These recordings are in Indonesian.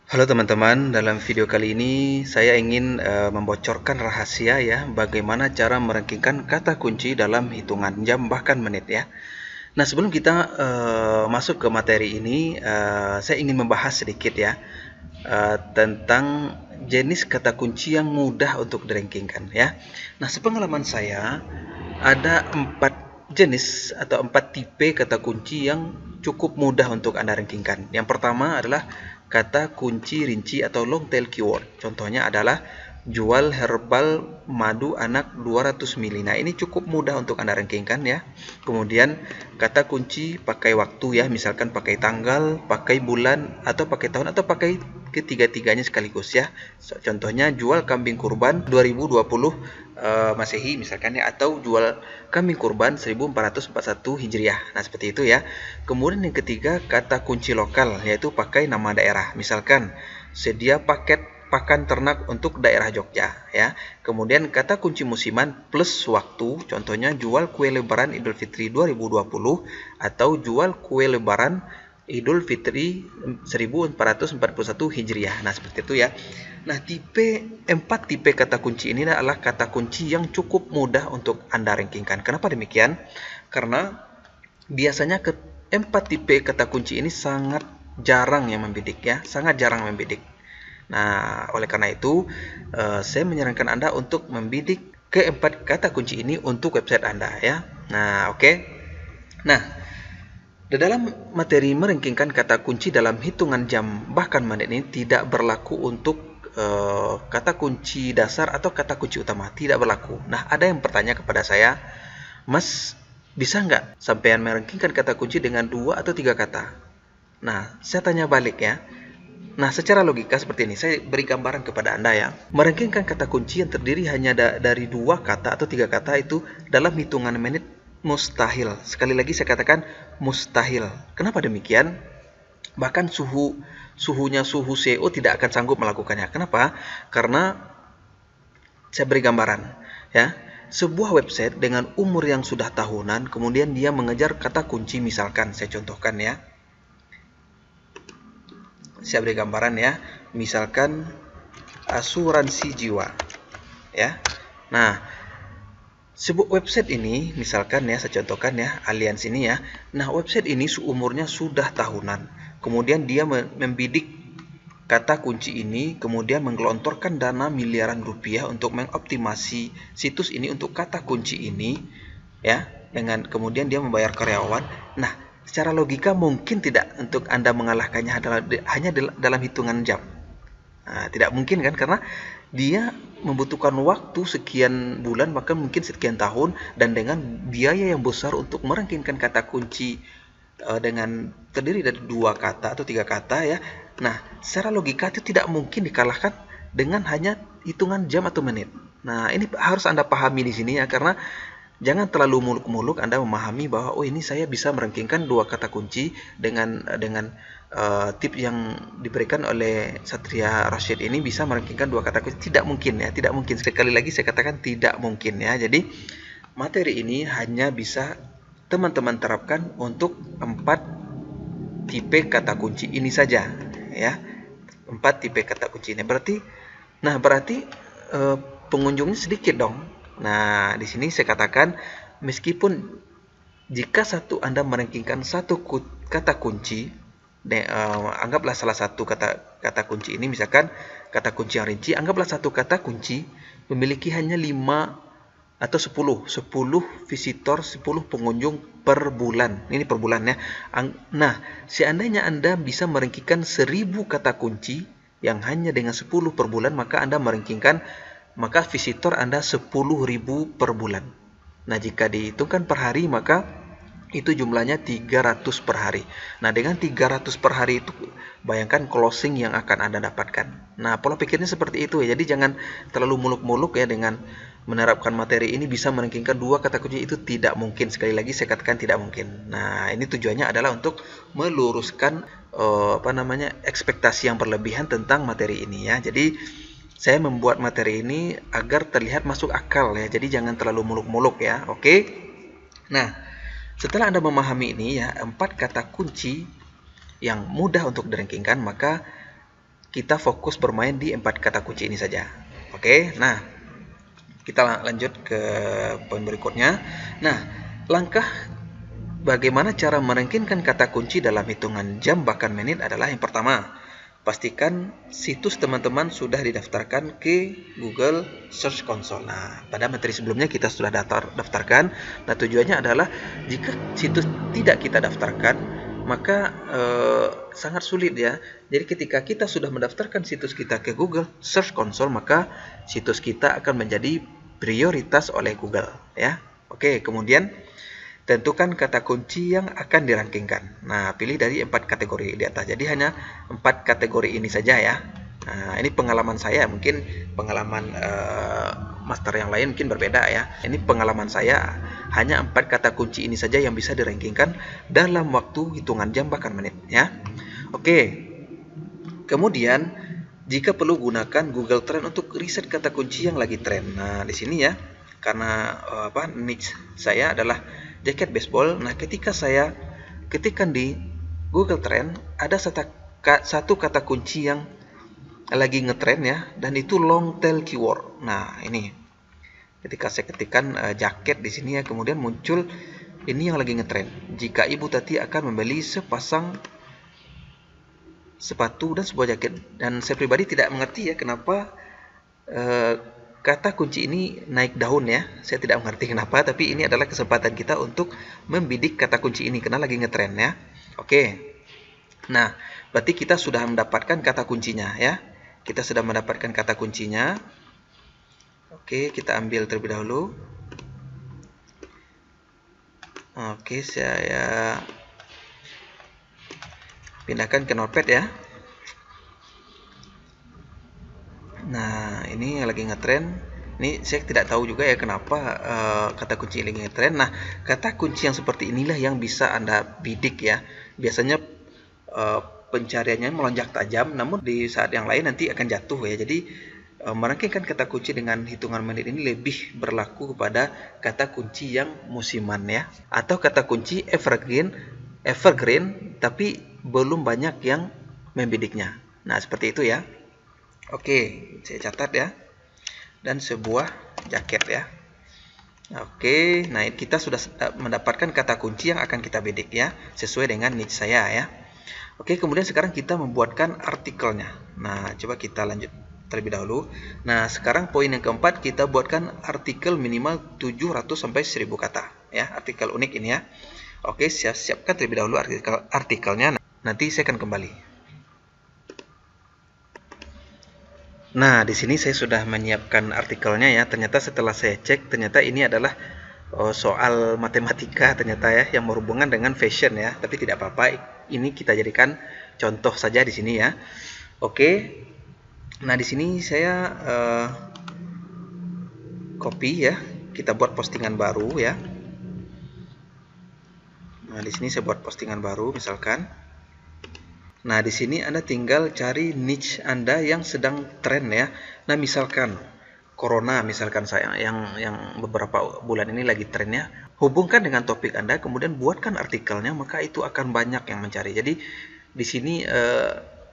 Halo teman-teman, dalam video kali ini saya ingin membocorkan rahasia ya bagaimana cara merankingkan kata kunci dalam hitungan jam bahkan menit ya. Nah sebelum kita masuk ke materi ini, saya ingin membahas sedikit ya tentang jenis kata kunci yang mudah untuk dirankingkan ya. Nah sepengalaman saya ada 4 jenis atau 4 tipe kata kunci yang cukup mudah untuk Anda rankingkan. Yang pertama adalah kata kunci rinci atau long tail keyword. Contohnya adalah jual herbal madu anak 200 mili. Nah, ini cukup mudah untuk Anda rankingkan ya. Kemudian kata kunci pakai waktu ya, misalkan pakai tanggal, pakai bulan, atau pakai tahun, atau pakai ketiga-tiganya sekaligus ya. Contohnya jual kambing kurban 2020 Masehi misalkan ya, atau jual kambing kurban 1441 Hijriah. Nah, seperti itu ya. Kemudian yang ketiga kata kunci lokal, yaitu pakai nama daerah. Misalkan sedia paket pakan ternak untuk daerah Jogja ya. Kemudian kata kunci musiman plus waktu, contohnya jual kue lebaran Idul Fitri 2020 atau jual kue lebaran Idul Fitri 1441 Hijriah. Nah, seperti itu ya. Nah, 4 tipe kata kunci ini adalah kata kunci yang cukup mudah untuk Anda rankingkan. Kenapa demikian? Karena biasanya 4 tipe kata kunci ini sangat jarang yang membidik ya, sangat jarang membidik. Nah, oleh karena itu, saya menyarankan Anda untuk membidik ke-4 kata kunci ini untuk website Anda ya. Nah, oke. Nah, di dalam materi merankingkan kata kunci dalam hitungan jam bahkan menit ini tidak berlaku untuk kata kunci dasar atau kata kunci utama, tidak berlaku. Nah, ada yang bertanya kepada saya, Mas, bisa nggak sampean merankingkan kata kunci dengan 2 atau 3 kata? Nah, saya tanya balik ya. Nah, secara logika seperti ini, saya beri gambaran kepada Anda ya. Merankingkan kata kunci yang terdiri hanya dari 2 kata atau 3 kata itu dalam hitungan menit mustahil. Sekali lagi saya katakan mustahil. Kenapa demikian? Bahkan suhunya suhu CEO tidak akan sanggup melakukannya. Kenapa? Karena saya beri gambaran ya. Sebuah website dengan umur yang sudah tahunan, kemudian dia mengejar kata kunci, misalkan saya contohkan ya. Saya beri gambaran ya. Misalkan asuransi jiwa ya. Nah, sebuah website ini, misalkan ya, saya contohkan ya, Allianz ini ya. Nah, website ini umurnya sudah tahunan. Kemudian dia membidik kata kunci ini, kemudian menggelontorkan dana miliaran rupiah untuk mengoptimasi situs ini untuk kata kunci ini, ya. Dengan kemudian dia membayar karyawan. Nah, secara logika mungkin tidak untuk Anda mengalahkannya hanya dalam hitungan jam. Nah, tidak mungkin kan, karena dia membutuhkan waktu sekian bulan bahkan mungkin sekian tahun, dan dengan biaya yang besar untuk merankingkan kata kunci dengan terdiri dari 2 kata atau 3 kata ya. Nah, secara logika itu tidak mungkin dikalahkan dengan hanya hitungan jam atau menit. Nah, ini harus Anda pahami di sini ya, karena jangan terlalu muluk-muluk Anda memahami bahwa oh ini saya bisa merankingkan 2 kata kunci dengan tip yang diberikan oleh Satria Rashid ini bisa merankingkan 2 kata kunci. Tidak mungkin ya, tidak mungkin. Sekali lagi saya katakan tidak mungkin ya. Jadi materi ini hanya bisa teman-teman terapkan untuk 4 tipe kata kunci ini saja ya. 4 tipe kata kunci ini berarti pengunjungnya sedikit dong. Nah, di sini saya katakan meskipun jika Anda merankingkan satu kata kunci, anggaplah salah satu kata kunci ini misalkan kata kunci yang rinci, anggaplah satu kata kunci memiliki hanya 5 atau 10 visitor, 10 pengunjung per bulan. Ini per bulan ya. Nah, seandainya Anda bisa merankingkan 1000 kata kunci yang hanya dengan 10 per bulan, maka visitor Anda 10.000 per bulan. Nah, jika dihitungkan per hari, maka itu jumlahnya 300 per hari. Nah, dengan 300 per hari itu, bayangkan closing yang akan Anda dapatkan. Nah, pola pikirnya seperti itu ya. Jadi jangan terlalu muluk-muluk ya dengan menerapkan materi ini bisa merankingkan 2 kata kunci, itu tidak mungkin. Sekali lagi saya katakan tidak mungkin. Nah, ini tujuannya adalah untuk meluruskan ekspektasi yang berlebihan tentang materi ini ya. Jadi saya membuat materi ini agar terlihat masuk akal ya. Jadi jangan terlalu muluk-muluk ya. Oke. Nah, setelah Anda memahami ini ya, 4 kata kunci yang mudah untuk dirankingkan, maka kita fokus bermain di 4 kata kunci ini saja. Oke, nah kita lanjut ke poin berikutnya. Nah, langkah bagaimana cara merankinkan kata kunci dalam hitungan jam bahkan menit adalah yang pertama, pastikan situs teman-teman sudah didaftarkan ke Google Search Console. Nah, pada materi sebelumnya kita sudah daftarkan. Nah, tujuannya adalah jika situs tidak kita daftarkan, maka sangat sulit ya. Jadi ketika kita sudah mendaftarkan situs kita ke Google Search Console, maka situs kita akan menjadi prioritas oleh Google ya. Oke, kemudian tentukan kata kunci yang akan dirankingkan. Nah, pilih dari 4 kategori di atas. Jadi hanya 4 kategori ini saja ya. Nah, ini pengalaman saya, mungkin pengalaman master yang lain mungkin berbeda ya. Ini pengalaman saya, hanya 4 kata kunci ini saja yang bisa dirankingkan dalam waktu hitungan jam bahkan menit ya. Oke. Kemudian jika perlu gunakan Google Trend untuk riset kata kunci yang lagi tren. Nah, di sini ya, karena niche saya adalah jaket baseball. Nah, ketika saya ketikkan di Google Trend, ada satu kata kunci yang lagi ngetrend ya, dan itu long tail keyword. Nah, ini ketika saya ketikkan jaket di sini ya, kemudian muncul ini yang lagi ngetrend. Jika Ibu Tati akan membeli sepasang sepatu dan sebuah jaket, dan saya pribadi tidak mengerti ya kenapa kata kunci ini naik daun ya. Saya tidak mengerti kenapa, tapi ini adalah kesempatan kita untuk membidik kata kunci ini karena lagi ngetren ya. Oke. Nah, berarti kita sudah mendapatkan kata kuncinya ya. Kita sudah mendapatkan kata kuncinya. Oke, kita ambil terlebih dahulu. Oke, saya pindahkan ke Notepad ya. Nah, ini yang lagi ngetren. Ini saya tidak tahu juga ya kenapa kata kunci lagi ngetren. Nah, kata kunci yang seperti inilah yang bisa Anda bidik ya. Biasanya pencariannya melonjak tajam, namun di saat yang lain nanti akan jatuh ya. Jadi merankingkan kata kunci dengan hitungan menit ini lebih berlaku kepada kata kunci yang musiman ya, atau kata kunci evergreen tapi belum banyak yang membidiknya. Nah, seperti itu ya. Oke, saya catat ya. Dan sebuah jaket ya. Oke, nah kita sudah mendapatkan kata kunci yang akan kita bidik ya, sesuai dengan niche saya ya. Oke, kemudian sekarang kita membuatkan artikelnya. Nah, coba kita lanjut terlebih dahulu. Nah, sekarang poin yang keempat, kita buatkan artikel minimal 700 sampai 1000 kata ya, artikel unik ini ya. Oke, siapkan terlebih dahulu artikelnya. Nanti saya akan kembali. Nah, di sini saya sudah menyiapkan artikelnya ya. Ternyata setelah saya cek, ternyata ini adalah soal matematika ternyata ya, yang berhubungan dengan fashion ya. Tapi tidak apa-apa, ini kita jadikan contoh saja di sini ya. Oke. Nah, di sini saya copy ya. Kita buat postingan baru ya. Nah, di sini saya buat postingan baru misalkan. Nah, di sini Anda tinggal cari niche Anda yang sedang tren ya. Nah, misalkan Corona, misalkan saya yang beberapa bulan ini lagi trennya, hubungkan dengan topik Anda, kemudian buatkan artikelnya, maka itu akan banyak yang mencari. Jadi di sini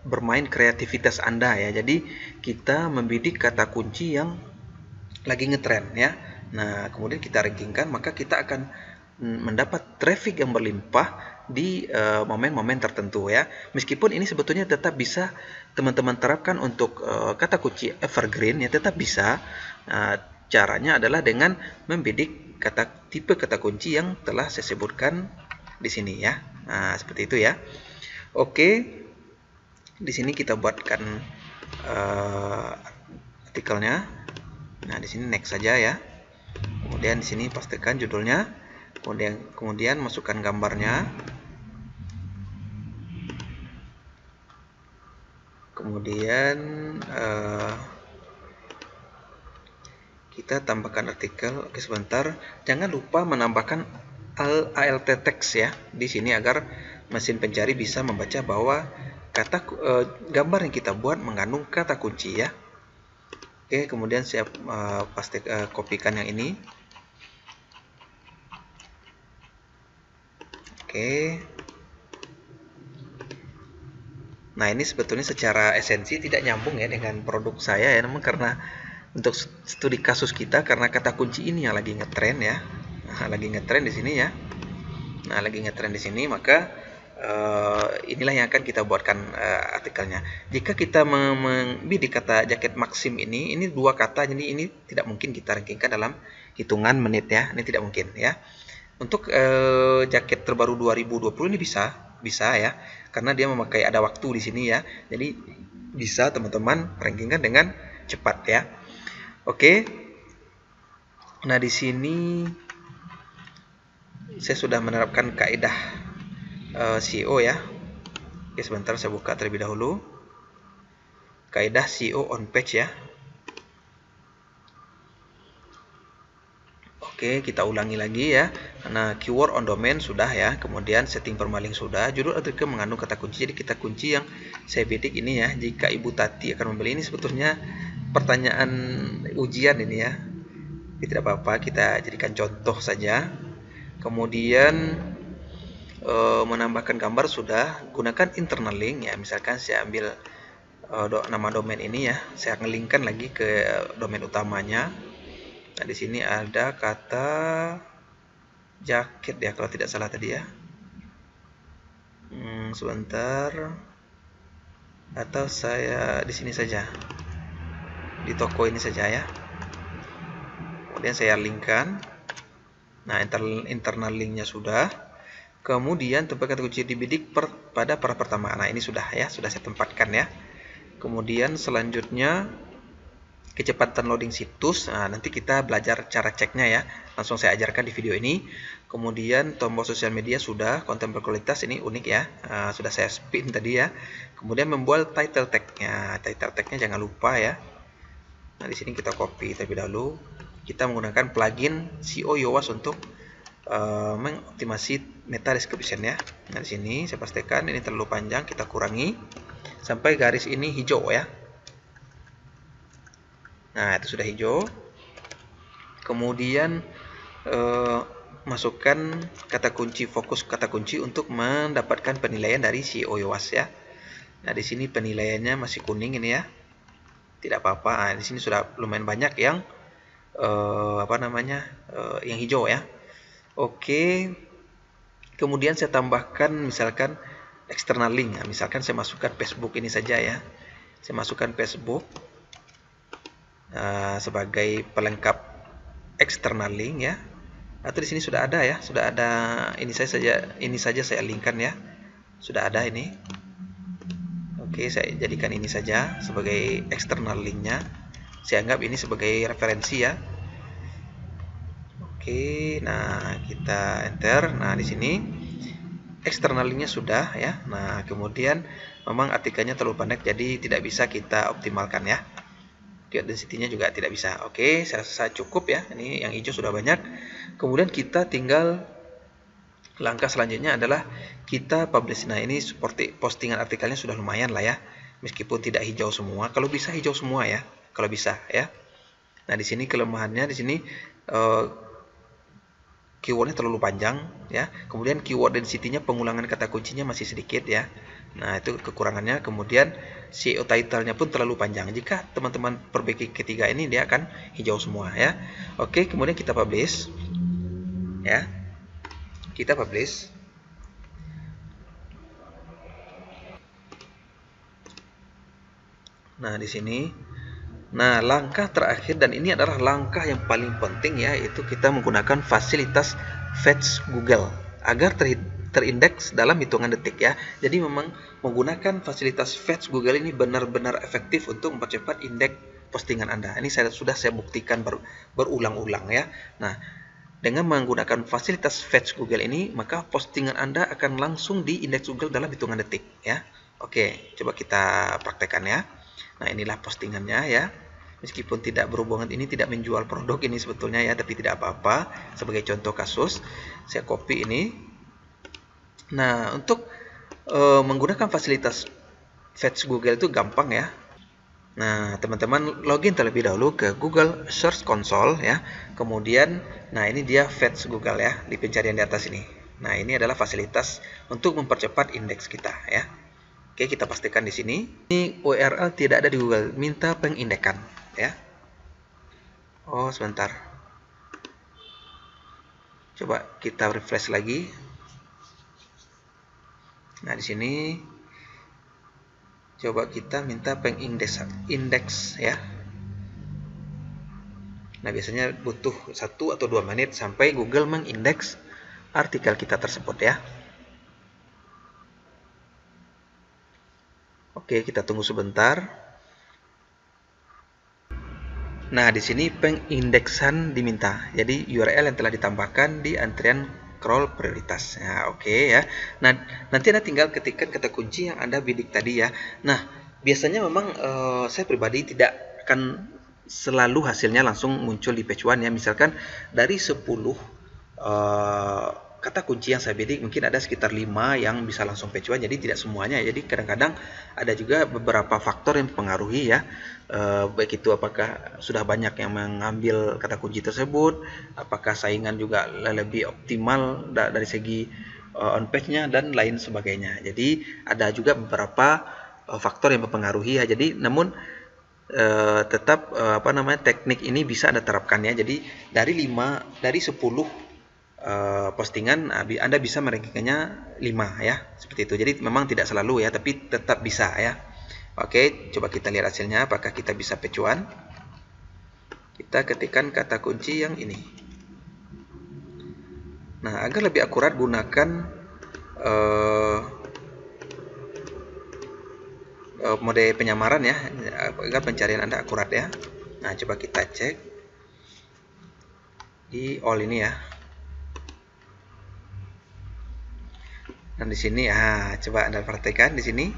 bermain kreativitas Anda ya. Jadi kita membidik kata kunci yang lagi ngetren ya. Nah, kemudian kita rankingkan, maka kita akan mendapat traffic yang berlimpah di momen-momen tertentu ya. Meskipun ini sebetulnya tetap bisa teman-teman terapkan untuk kata kunci evergreen ya, tetap bisa. Caranya adalah dengan membidik tipe kata kunci yang telah saya sebutkan di sini ya. Nah, seperti itu ya. Oke. Di sini kita buatkan artikelnya. Nah, di sini next saja ya. Kemudian di sini pastikan judulnya. Kemudian masukkan gambarnya. Kemudian kita tambahkan artikel. Oke, sebentar. Jangan lupa menambahkan alt text ya di sini agar mesin pencari bisa membaca bahwa gambar yang kita buat mengandung kata kunci ya. Oke, kemudian saya kopikan yang ini. Oke. Nah, ini sebetulnya secara esensi tidak nyambung ya dengan produk saya ya, namun karena untuk studi kasus kita, karena kata kunci ini yang lagi ngetren ya. Nah, lagi ngetren di sini ya. Nah, lagi ngetren di sini, maka inilah yang akan kita buatkan artikelnya. Jika kita membidik kata jaket Maxim ini dua kata, jadi ini tidak mungkin kita rankingkan dalam hitungan menit ya. Ini tidak mungkin ya. Untuk jaket terbaru 2020 ini bisa ya, karena dia memakai ada waktu di sini ya. Jadi bisa teman-teman rankingkan dengan cepat ya. Oke. Nah, di sini saya sudah menerapkan kaidah SEO ya. Oke, sebentar saya buka terlebih dahulu. Kaidah SEO on page ya. Oke, kita ulangi lagi ya. Nah, keyword on domain sudah ya. Kemudian setting permalink sudah. Judul artikel mengandung kata kunci. Jadi kita kunci yang saya bidik ini ya. Jika Ibu Tati akan membeli, ini sebetulnya pertanyaan ujian ini ya. Tapi tidak apa-apa, kita jadikan contoh saja. Kemudian menambahkan gambar sudah. Gunakan internal link ya. Misalkan saya ambil nama domain ini ya. Saya ngelingkan lagi ke domain utamanya. Nah, di sini ada kata jaket ya, kalau tidak salah tadi ya. Sebentar. Atau saya di sini saja. Di toko ini saja ya. Kemudian saya linkkan. Nah, internal linknya sudah. Kemudian tempat kata kunci dibidik pada para pertama. Nah, ini sudah ya, sudah saya tempatkan ya. Kemudian selanjutnya kecepatan loading situs. Nah, nanti kita belajar cara ceknya ya. Langsung saya ajarkan di video ini. Kemudian tombol sosial media sudah, konten berkualitas ini unik ya. Sudah saya spin tadi ya. Kemudian membuat title tag-nya. Title tag-nya jangan lupa ya. Nah, di sini kita copy terlebih dahulu. Kita menggunakan plugin SEO Yoast untuk mengoptimasi meta description ya. Nah, di sini saya pastikan ini terlalu panjang, kita kurangi sampai garis ini hijau ya. Nah, itu sudah hijau. Kemudian masukkan kata kunci, fokus kata kunci untuk mendapatkan penilaian dari SEO Yoast ya. Nah, di sini penilaiannya masih kuning ini ya. Tidak apa-apa. Nah, di sini sudah lumayan banyak yang yang hijau ya. Oke. Kemudian saya tambahkan misalkan external link. Nah, misalkan saya masukkan Facebook ini saja ya. Saya masukkan Facebook sebagai pelengkap external link ya. Atau di sini sudah ada ya, sudah ada ini saja saya linkkan ya. Sudah ada ini. Oke, saya jadikan ini saja sebagai external linknya. Saya anggap ini sebagai referensi ya. Oke, nah kita enter. Nah, di sini external linknya sudah ya. Nah, kemudian memang artikelnya terlalu pendek, jadi tidak bisa kita optimalkan ya. Keyword density-nya juga tidak bisa. Oke, saya rasa cukup ya. Ini yang hijau sudah banyak. Kemudian kita tinggal langkah selanjutnya adalah kita publish. Nah, ini seperti postingan artikelnya sudah lumayan lah ya. Meskipun tidak hijau semua, kalau bisa hijau semua ya. Kalau bisa ya. Nah, di sini kelemahannya di sini keywordnya terlalu panjang ya. Kemudian keyword density-nya, pengulangan kata kuncinya masih sedikit ya. Nah, itu kekurangannya. Kemudian SEO title-nya pun terlalu panjang. Jika teman-teman perbaiki ketiga ini, dia akan hijau semua ya. Oke, kemudian kita publish ya. Kita publish. Nah, di sini. Nah, langkah terakhir dan ini adalah langkah yang paling penting ya, yaitu kita menggunakan fasilitas fetch Google agar terindeks dalam hitungan detik ya. Jadi memang menggunakan fasilitas fetch Google ini benar-benar efektif untuk mempercepat indeks postingan Anda. Ini sudah saya buktikan berulang-ulang ya. Nah, dengan menggunakan fasilitas fetch Google ini, maka postingan Anda akan langsung diindeks Google dalam hitungan detik ya. Oke, coba kita praktekkan ya. Nah, inilah postingannya ya. Meskipun tidak berhubungan, ini tidak menjual produk ini sebetulnya ya, tapi tidak apa-apa. Sebagai contoh kasus, saya copy ini. Nah, untuk menggunakan fasilitas fetch Google itu gampang ya. Nah, teman-teman login terlebih dahulu ke Google Search Console ya. Kemudian, nah ini dia fetch Google ya, di pencarian di atas ini. Nah, ini adalah fasilitas untuk mempercepat indeks kita ya. Oke, kita pastikan di sini. Ini URL tidak ada di Google, minta pengindeksan ya. Oh, sebentar. Coba kita refresh lagi. Nah, di sini coba kita minta indeks ya. Nah, biasanya butuh 1 atau 2 menit sampai Google mengindeks artikel kita tersebut ya. Oke, kita tunggu sebentar. Nah, di sini pengindeksan diminta. Jadi URL yang telah ditambahkan di antrian crawl prioritas. Nah, oke ya. Nah, nanti Anda tinggal ketikkan kata kunci yang Anda bidik tadi ya. Nah, biasanya memang saya pribadi tidak akan selalu hasilnya langsung muncul di page one ya. Misalkan dari 10 kata kunci yang saya bidik mungkin ada sekitar 5 yang bisa langsung page one, jadi tidak semuanya. Jadi kadang-kadang ada juga beberapa faktor yang mempengaruhi ya, baik itu apakah sudah banyak yang mengambil kata kunci tersebut, apakah saingan juga lebih optimal dari segi on page-nya dan lain sebagainya. Jadi ada juga beberapa faktor yang mempengaruhi ya. Jadi namun tetap teknik ini bisa Anda terapkan ya. Jadi dari 10 postingan Anda bisa merankingkannya 5 ya, seperti itu. Jadi memang tidak selalu ya, tapi tetap bisa ya. Oke, coba kita lihat hasilnya apakah kita bisa page one. Kita ketikkan kata kunci yang ini. Nah, agar lebih akurat gunakan mode penyamaran ya, agar pencarian Anda akurat ya. Nah, coba kita cek di all ini ya. Dan di sini coba Anda perhatikan di sini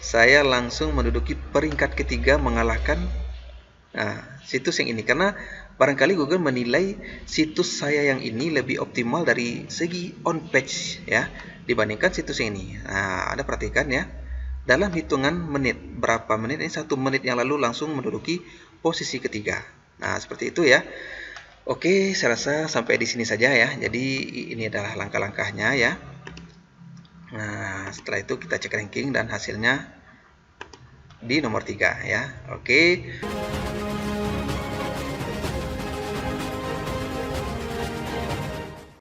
saya langsung menduduki peringkat ketiga mengalahkan situs yang ini, karena barangkali Google menilai situs saya yang ini lebih optimal dari segi on page ya dibandingkan situs yang ini. Nah, Anda perhatikan ya, dalam hitungan menit, berapa menit ini, 1 menit yang lalu langsung menduduki posisi ketiga. Nah, seperti itu ya. Oke, saya rasa sampai di sini saja ya. Jadi ini adalah langkah-langkahnya ya. Nah, setelah itu kita cek ranking dan hasilnya di nomor 3 ya. Oke.